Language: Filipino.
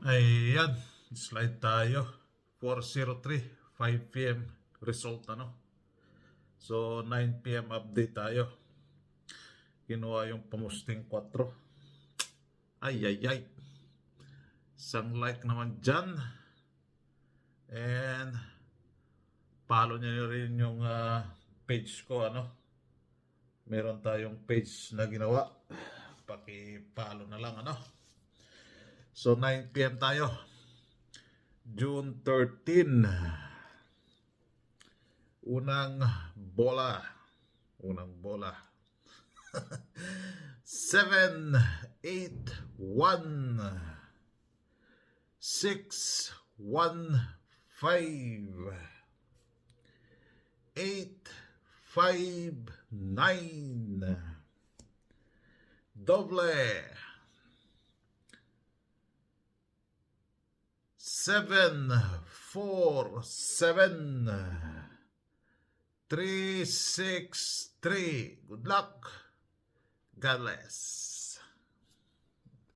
Ayan, slide tayo. 4:03, 5 p.m. result ano. So 9 p.m. update tayo. Kinuha yung pamusting 4. Ay ay ay. Isang like naman dyan. And follow nyo rin yung page ko ano. Meron tayong page na ginawa. Paki-follow na lang ano. So 9 p.m. tayo. June 13. Unang bola. Unang bola. 7, 8, 1, 6, 1, 5, 8, 5, 9. Doble. 7, 4, 7, 3, 6, 3. Good luck. God bless.